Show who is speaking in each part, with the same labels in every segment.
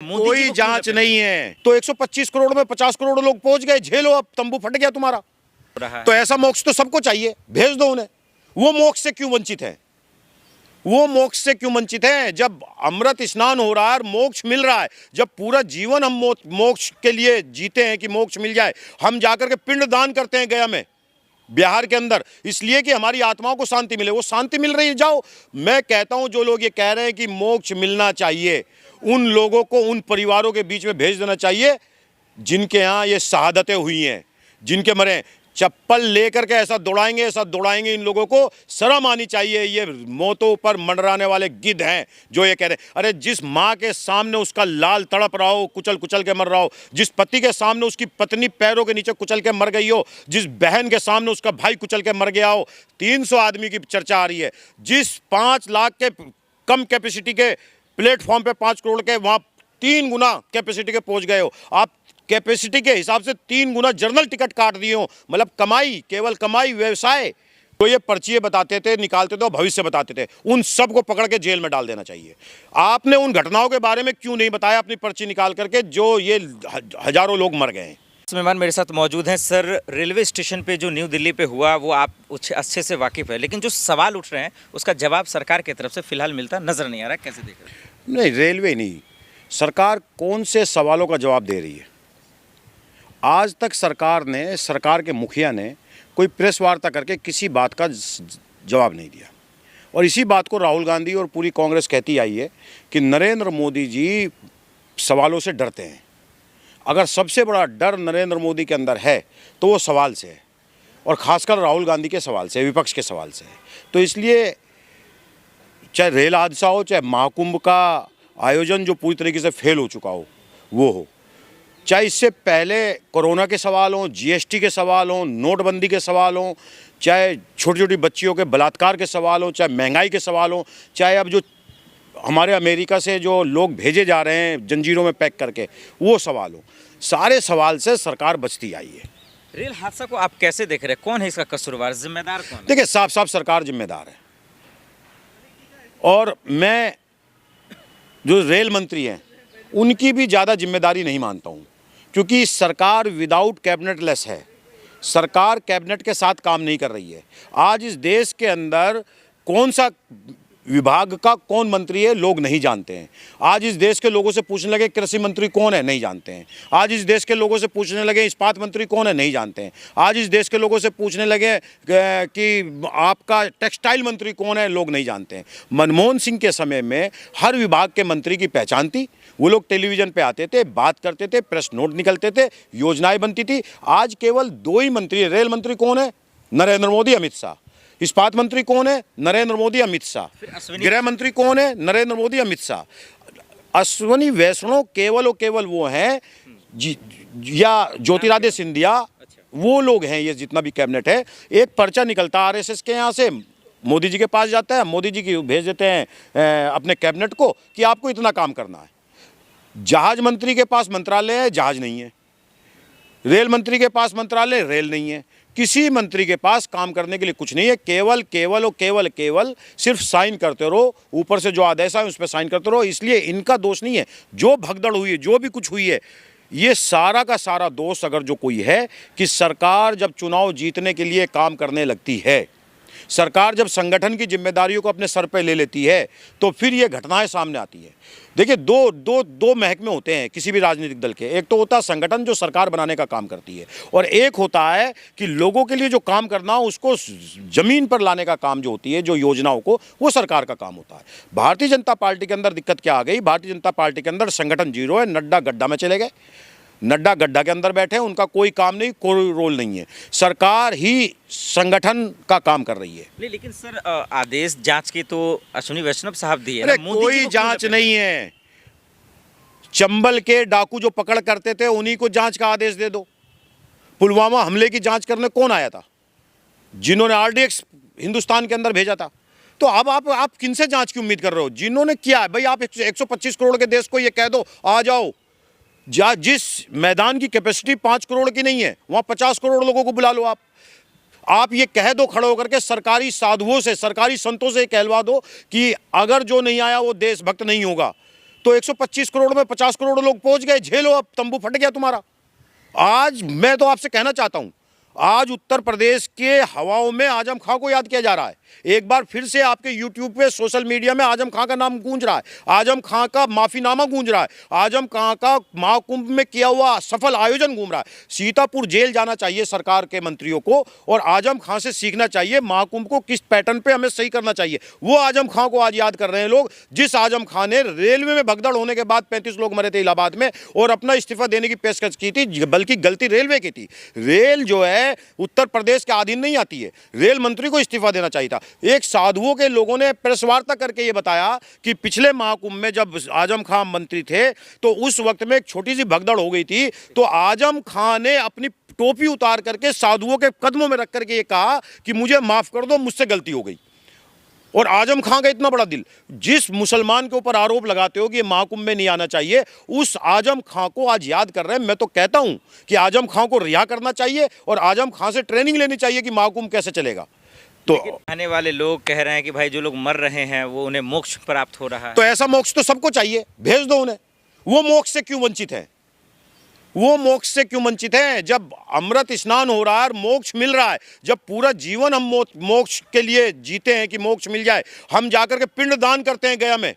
Speaker 1: मोदी जी
Speaker 2: कोई
Speaker 1: को क्यों
Speaker 2: जांच
Speaker 1: लपेटा
Speaker 2: नहीं है। तो 125 करोड़ में 50 करोड़ लोग पहुंच गए, झेलो, अब तंबू फट गया तुम्हारा।
Speaker 1: रहा है?
Speaker 2: तो ऐसा मोक्ष तो सबको चाहिए, भेज दो उन्हें। वो मोक्ष से क्यों वंचित है? वो मोक्ष से क्यों वंचित है? जब अमृत स्नान हो रहा है, मोक्ष मिल रहा है, जब पूरा जीवन हम मोक्ष के लिए जीते हैं कि मोक्ष मिल जाए, हम जाकर के पिंड दान करते हैं गया में, बिहार के अंदर, इसलिए कि हमारी आत्माओं को शांति मिले। वो शांति मिल रही है, जाओ। मैं कहता हूं जो लोग ये कह रहे हैं कि मोक्ष मिलना चाहिए, उन लोगों को उन परिवारों के बीच में भेज देना चाहिए जिनके यहाँ ये शहादतें हुई हैं, जिनके मरे। चप्पल लेकर के ऐसा दौड़ाएंगे, इन लोगों को शर्म आनी चाहिए। ये मौतों पर मंडराने वाले गिद्ध हैं जो ये कह रहे हैं। अरे जिस माँ के सामने उसका लाल तड़प रहा हो, कुचल कुचल के मर रहा हो, जिस पति के सामने उसकी पत्नी पैरों के नीचे कुचल के मर गई हो, जिस बहन के सामने उसका भाई कुचल के मर गया हो, 300 आदमी की चर्चा आ रही है, जिस 5 लाख के कम कैपेसिटी के प्लेटफॉर्म पे 5 करोड़ के वहाँ 3 गुना कैपेसिटी के पहुँच गए हो आप। कैपेसिटी के हिसाब से 3 गुना जर्नल टिकट काट दिए हो, मतलब कमाई, केवल कमाई, व्यवसाय। तो ये पर्चियाँ बताते थे, निकालते थे और भविष्य बताते थे, उन सबको पकड़ के जेल में डाल देना चाहिए। आपने उन घटनाओं के बारे में क्यों नहीं बताया अपनी पर्ची निकाल करके, जो ये हजारों लोग मर गए हैं।
Speaker 1: मेहमान मेरे साथ मौजूद हैं। सर, रेलवे स्टेशन पे जो न्यू दिल्ली पे हुआ वो आप अच्छे से वाकिफ़ है, लेकिन जो सवाल उठ रहे हैं उसका जवाब सरकार की तरफ से फिलहाल मिलता नजर नहीं आ रहा, कैसे देख रहे हैं?
Speaker 2: नहीं, रेलवे नहीं, सरकार कौन से सवालों का जवाब दे रही है? आज तक सरकार के मुखिया ने कोई प्रेस वार्ता करके किसी बात का जवाब नहीं दिया। और इसी बात को राहुल गांधी और पूरी कांग्रेस कहती आई है कि नरेंद्र मोदी जी सवालों से डरते हैं। अगर सबसे बड़ा डर नरेंद्र मोदी के अंदर है तो वो सवाल से है, और ख़ासकर राहुल गांधी के सवाल से, विपक्ष के सवाल से है। तो इसलिए चाहे रेल हादसा हो, चाहे महाकुंभ का आयोजन जो पूरी तरीके से फेल हो चुका हो वो हो, चाहे इससे पहले कोरोना के सवाल हों, जीएसटी के सवाल हों, नोटबंदी के सवाल हों, चाहे छोटी छोटी बच्चियों के बलात्कार के सवाल हों, चाहे महंगाई के सवाल हों, चाहे अब जो हमारे अमेरिका से जो लोग भेजे जा रहे हैं जंजीरों में पैक करके, वो सवाल हों, सारे सवाल से सरकार बचती आई है।
Speaker 1: रेल हादसा को आप कैसे देख रहे हैं? कौन है इसका कसूरवार, जिम्मेदार कौन है?
Speaker 2: देखिए, साफ साफ सरकार जिम्मेदार है। और मैं जो रेल मंत्री हैं उनकी भी ज़्यादा जिम्मेदारी नहीं मानता हूँ, क्योंकि सरकार विदाउट कैबिनेट लेस है। सरकार कैबिनेट के साथ काम नहीं कर रही है। आज इस देश के अंदर कौन सा विभाग का कौन मंत्री है लोग नहीं जानते हैं। आज इस देश के लोगों से पूछने लगे कृषि मंत्री कौन है, नहीं जानते हैं। आज इस देश के लोगों से पूछने लगे इस्पात मंत्री कौन है, नहीं जानते हैं। आज इस देश के लोगों से पूछने लगे कि आपका टेक्सटाइल मंत्री कौन है, लोग नहीं जानते हैं। मनमोहन सिंह के समय में हर विभाग के मंत्री की पहचान थी। वो लोग टेलीविज़न पे आते थे, बात करते थे, प्रेस नोट निकलते थे, योजनाएं बनती थी। आज केवल 2 ही मंत्री। रेल मंत्री कौन है? नरेंद्र मोदी, अमित शाह। इस्पात मंत्री कौन है? नरेंद्र मोदी, अमित शाह। गृह मंत्री कौन है? नरेंद्र मोदी, अमित शाह। अश्विनी वैष्णव केवल और केवल वो हैं या ज्योतिरादित्य सिंधिया, वो लोग हैं। ये जितना भी कैबिनेट है, एक पर्चा निकलता आरएसएस के यहाँ से, मोदी जी के पास जाता है, मोदी जी की भेज देते हैं अपने कैबिनेट को कि आपको इतना काम करना है। जहाज मंत्री के पास मंत्रालय है, जहाज नहीं है। रेल मंत्री के पास मंत्रालय, रेल नहीं है। किसी मंत्री के पास काम करने के लिए कुछ नहीं है। केवल सिर्फ साइन करते रहो, ऊपर से जो आदेश है उस पर साइन करते रहो। इसलिए इनका दोष नहीं है। जो भगदड़ हुई है, जो भी कुछ हुई है, ये सारा का सारा दोष अगर जो कोई है कि सरकार जब चुनाव जीतने के लिए काम करने लगती है, सरकार जब संगठन की जिम्मेदारियों को अपने सर पे ले लेती है, तो फिर ये घटनाएं सामने आती है। देखिए, दो महकमे होते हैं किसी भी राजनीतिक दल के। एक तो होता है संगठन जो सरकार बनाने का काम करती है, और एक होता है कि लोगों के लिए जो काम करना हो उसको जमीन पर लाने का काम जो होती है, जो योजनाओं को, वो सरकार का काम होता है। भारतीय जनता पार्टी के अंदर दिक्कत क्या आ गई? भारतीय जनता पार्टी के अंदर संगठन जीरो है। नड्डा गड्ढा में चले गए, नड्डा गड्ढा के अंदर बैठे हैं, उनका कोई काम नहीं, कोई रोल नहीं है। सरकार ही संगठन का काम कर रही है।
Speaker 1: लेकिन सर, आदेश जांच की तो अश्विनी वैष्णव साहब दिए।
Speaker 2: अरे कोई जांच नहीं है। चंबल के डाकू जो पकड़ करते थे उन्हीं को जांच का आदेश दे दो। पुलवामा हमले की जांच करने कौन आया था? जिन्होंने आरडीएक्स हिंदुस्तान के अंदर भेजा था। तो अब आप किनसे जांच की उम्मीद कर रहे हो? जिन्होंने किया है भाई, आप 125 करोड़ के देश को ये कह दो आ जाओ। जिस मैदान की कैपेसिटी 5 करोड़ की नहीं है, वहां 50 करोड़ लोगों को बुला लो। आप ये कह दो खड़े होकर के, सरकारी साधुओं से, सरकारी संतों से कहलवा दो कि अगर जो नहीं आया वो देशभक्त नहीं होगा। तो 125 करोड़ में 50 करोड़ लोग पहुंच गए, झेलो, अब तंबू फट गया तुम्हारा। आज मैं तो आपसे कहना चाहता हूं, आज उत्तर प्रदेश के हवाओं में आजम खां को याद किया जा रहा है। एक बार फिर से आपके यूट्यूब पे, सोशल मीडिया में आजम खां का नाम गूंज रहा है, आजम खां का माफीनामा गूंज रहा है, आजम खां का महाकुंभ में किया हुआ सफल आयोजन घूम रहा है। सीतापुर जेल जाना चाहिए सरकार के मंत्रियों को और आजम खां से सीखना चाहिए महाकुंभ को किस पैटर्न पे हमें सही करना चाहिए। वो आजम खां को आज याद कर रहे हैं लोग, जिस आजम खां ने रेलवे में भगदड़ होने के बाद 35 लोग मरे थे इलाहाबाद में और अपना इस्तीफा देने की पेशकश की थी, बल्कि गलती रेलवे की थी। रेल जो है उत्तर प्रदेश के अधीन नहीं आती है, रेल मंत्री को इस्तीफा देना चाहिए था। एक साधुओं के लोगों ने प्रेस वार्ता करके ये बताया कि पिछले महाकुंभ में जब आजम खां मंत्री थे तो उस वक्त में एक छोटी सी भगदड़ हो गई थी, तो आजम खां ने अपनी टोपी उतार करके साधुओं के कदमों में रख करके ये कहा कि मुझे माफ कर दो, मुझसे गलती हो गई। और आजम खां का इतना बड़ा दिल, जिस मुसलमान के ऊपर आरोप लगाते हो कि ये महाकुंभ में नहीं आना चाहिए, उस आजम खां को आज याद कर रहे हैं। मैं तो कहता हूं कि आजम खां को रिहा करना चाहिए और आजम खां से ट्रेनिंग लेनी चाहिए कि महाकुंभ कैसे चलेगा। तो
Speaker 1: आने वाले लोग कह रहे हैं कि भाई जो लोग मर रहे हैं वो उन्हें मोक्ष प्राप्त हो रहा है।
Speaker 2: तो ऐसा मोक्ष तो सबको चाहिए, भेज दो उन्हें। वो मोक्ष से क्यों वंचित है? वो मोक्ष से क्यों वंचित है? जब अमृत स्नान हो रहा है और मोक्ष मिल रहा है, जब पूरा जीवन हम मोक्ष के लिए जीते हैं कि मोक्ष मिल जाए, हम जाकर के पिंड दान करते हैं गया में,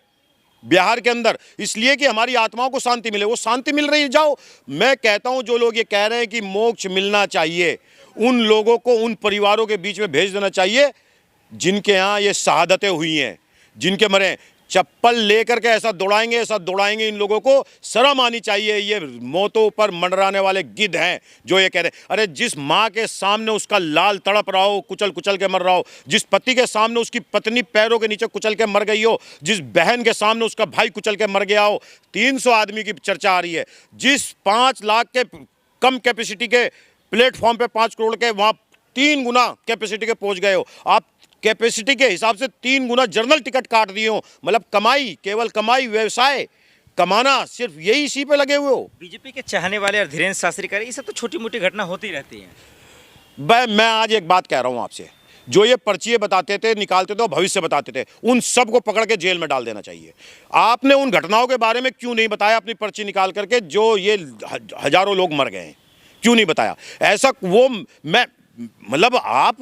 Speaker 2: बिहार के अंदर, इसलिए कि हमारी आत्माओं को शांति मिले। वो शांति मिल रही है, जाओ। मैं कहता हूं जो लोग ये कह रहे हैं कि मोक्ष मिलना चाहिए, उन लोगों को उन परिवारों के बीच में भेज देना चाहिए जिनके यहाँ ये शहादतें हुई हैं, जिनके मरे। चप्पल लेकर के ऐसा दौड़ाएंगे, इन लोगों को शर्म आनी चाहिए। ये मौतों पर मंडराने वाले गिद्ध हैं जो ये कह रहे हैं। अरे जिस माँ के सामने उसका लाल तड़प रहा हो, कुचल कुचल के मर रहा हो, जिस पति के सामने उसकी पत्नी पैरों के नीचे कुचल के मर गई हो, जिस बहन के सामने उसका भाई कुचल के मर गया हो, 300 आदमी की चर्चा आ रही है, जिस 5 लाख के कम कैपेसिटी के प्लेटफॉर्म पे 5 करोड़ के वहाँ 3 गुना कैपेसिटी के पहुँच गए हो आप। कैपेसिटी के हिसाब से 3 गुना जर्नल टिकट काट दिए हो, मतलब कमाई, केवल कमाई, व्यवसाय कमाना, सिर्फ यही इसी पे लगे हुए हो।
Speaker 1: बीजेपी के चाहने वाले और धीरेन्द्र शास्त्री करे, ये सब तो छोटी मोटी घटना होती रहती है।
Speaker 2: मैं आज एक बात कह रहा हूं आपसे, जो ये पर्चियां बताते थे, निकालते थे और भविष्य बताते थे, उन सबको पकड़ के जेल में डाल देना चाहिए। आपने उन घटनाओं के बारे में क्यों नहीं बताया अपनी पर्ची निकाल करके, जो ये हजारों लोग मर गए हैं, क्यों नहीं बताया? ऐसा वो मैं मतलब आप,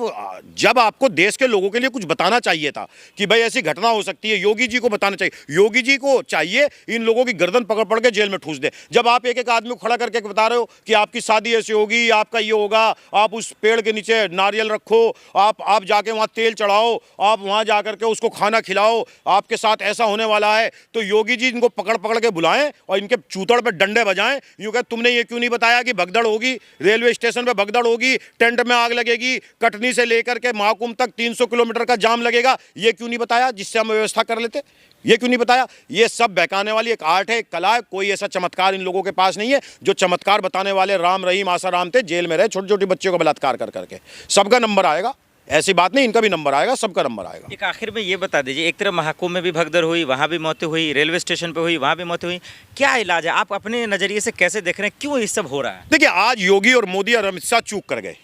Speaker 2: जब आपको देश के लोगों के लिए कुछ बताना चाहिए था कि भाई ऐसी घटना हो सकती है, योगी जी को बताना चाहिए। योगी जी को चाहिए इन लोगों की गर्दन पकड़ पकड़ के जेल में ठूस दे। जब आप एक एक आदमी को खड़ा करके बता रहे हो कि आपकी शादी ऐसी होगी, आपका ये होगा, आप उस पेड़ के नीचे नारियल रखो, आप जाके वहाँ तेल चढ़ाओ, आप वहाँ जा करके उसको खाना खिलाओ, आपके साथ ऐसा होने वाला है, तो योगी जी इनको पकड़ पकड़ के बुलाएं और इनके चूतड़ पर डंडे बजाएं। यूँ कह तुमने ये क्यों नहीं बताया कि भगदड़ होगी, रेलवे स्टेशन पर भगदड़ होगी, टेंट में आग लगेगी, कटनी से लेकर के महाकुंभ तक 300 किलोमीटर का जाम लगेगा, ये क्यों नहीं बताया जिससे हम व्यवस्था कर लेते? ये क्यों नहीं बताया? ये सब बहकाने वाली एक आर्ट है, एक कला है। कोई ऐसा चमत्कार इन लोगों के पास नहीं है। जो चमत्कार बताने वाले राम रहीम आसाराम थे, जेल में रहे, छोटी छोटी बच्चों को बलात्कार कर करके। सबका नंबर आएगा, ऐसी बात नहीं, इनका भी नंबर आएगा, सबका नंबर आएगा।
Speaker 1: एक आखिर में ये बता दीजिए, एक तरफ महाकुंभ में भी भगदड़ हुई, वहाँ भी मौतें हुई, रेलवे स्टेशन पे हुई, वहाँ भी मौतें हुई, क्या इलाज है? आप अपने नज़रिए से कैसे देख रहे हैं, क्यों ये सब हो रहा है?
Speaker 2: देखिए, आज योगी और मोदी और अमित शाह चूक कर गए।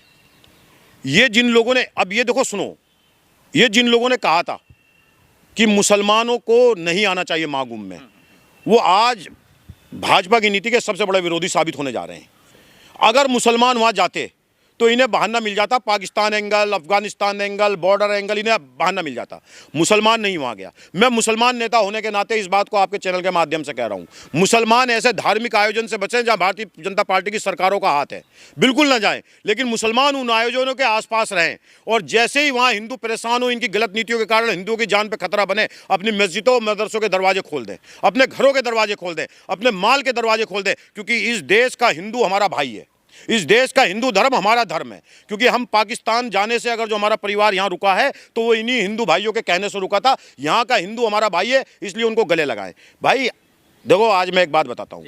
Speaker 2: ये जिन लोगों ने, अब ये देखो सुनो, ये जिन लोगों ने कहा था कि मुसलमानों को नहीं आना चाहिए महाकुंभ में, वो आज भाजपा की नीति के सबसे बड़े विरोधी साबित होने जा रहे हैं। अगर मुसलमान वहाँ जाते तो इन्हें बहाना मिल जाता, Pakistan angle, Afghanistan angle, border angle, इन्हें बहाना मिल जाता। मुसलमान नहीं वहाँ गया। मैं मुसलमान नेता होने के नाते इस बात को आपके चैनल के माध्यम से कह रहा हूँ, मुसलमान ऐसे धार्मिक आयोजन से बचें जहाँ भारतीय जनता पार्टी की सरकारों का हाथ है, बिल्कुल ना जाएं। लेकिन मुसलमान उन आयोजनों के आसपास रहें, और जैसे ही वहाँ हिंदू परेशान हो, इनकी गलत नीतियों के कारण हिंदुओं की जान पर खतरा बने, अपनी मस्जिदों मदरसों के दरवाजे खोल दें, अपने घरों के दरवाजे खोल दें, अपने माल के दरवाजे खोल दें, क्योंकि इस देश का हिंदू हमारा भाई है, इस देश का हिंदू धर्म हमारा धर्म है। क्योंकि हम पाकिस्तान जाने से अगर जो हमारा परिवार यहाँ रुका है तो वो इन्हीं हिंदू भाइयों के कहने से रुका था। यहाँ का हिंदू हमारा भाई है, इसलिए उनको गले लगाएं। भाई देखो, आज मैं एक बात बताता हूँ,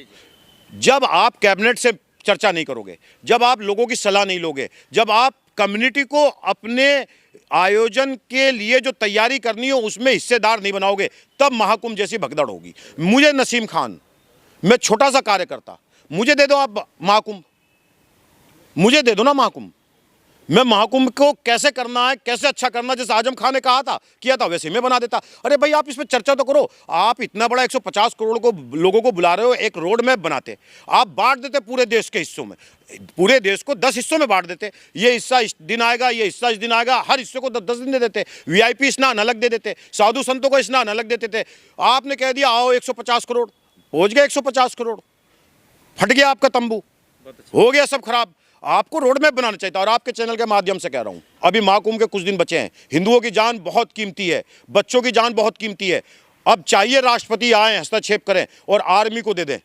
Speaker 2: जब आप कैबिनेट से चर्चा नहीं करोगे, जब आप लोगों की सलाह नहीं लोगे, जब आप कम्युनिटी को अपने आयोजन के लिए जो तैयारी करनी हो उसमें हिस्सेदार नहीं बनाओगे, तब महाकुंभ जैसी भगदड़ होगी। मुझे नसीम खान, मैं छोटा सा कार्यकर्ता, मुझे दे दो आप महाकुंभ, मुझे दे दो ना महाकुंभ। मैं महाकुंभ को कैसे करना है, कैसे अच्छा करना, जैसे आजम खान ने कहा था, किया था, वैसे मैं बना देता। अरे भाई आप इस पर चर्चा तो करो। आप इतना बड़ा 150 करोड़ को लोगों को बुला रहे हो, एक रोड मैप बनाते, आप बांट देते पूरे देश के हिस्सों में, पूरे देश को 10 हिस्सों में बांट देते, ये हिस्सा इस दिन आएगा, ये हिस्सा इस दिन आएगा, हर हिस्से को 10 दिन दे देते, वीआईपी स्नान अलग दे देते, साधु संतों को स्नान अलग देते थे। आपने कह दिया आओ 150 करोड़, पहुंच गए 150 करोड़, फट गया आपका तंबू, हो गया सब खराब। आपको रोड मैप बनाना चाहिए था। और आपके चैनल के माध्यम से कह रहा हूं, अभी महाकुंभ के कुछ दिन बचे हैं, हिंदुओं की जान बहुत कीमती है, बच्चों की जान बहुत कीमती है। अब चाहिए राष्ट्रपति आए, हस्तक्षेप करें और आर्मी को दे दें।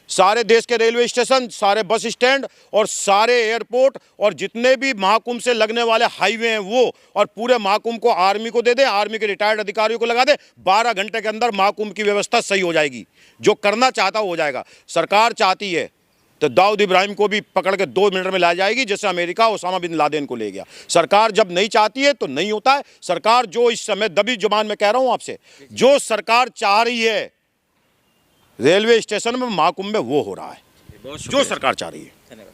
Speaker 2: सारे देश के रेलवे स्टेशन, सारे बस स्टैंड और सारे एयरपोर्ट और जितने भी महाकुंभ से लगने वाले हाईवे हैं वो, और पूरे महाकुंभ को आर्मी को दे दें, आर्मी के रिटायर्ड अधिकारियों को लगा दें। 12 घंटे के अंदर महाकुंभ की व्यवस्था सही हो जाएगी। जो करना चाहता हो जाएगा। सरकार चाहती है तो दाऊद इब्राहिम को भी पकड़ के 2 मिनट में ला जाएगी, जैसे अमेरिका ओसामा बिन लादेन को ले गया। सरकार जब नहीं चाहती है तो नहीं होता है। सरकार जो इस समय दबी जुबान में कह रहा हूं आपसे, जो सरकार चाह रही है रेलवे स्टेशन में, महाकुंभ में, वो हो रहा है, जो सरकार चाह रही है।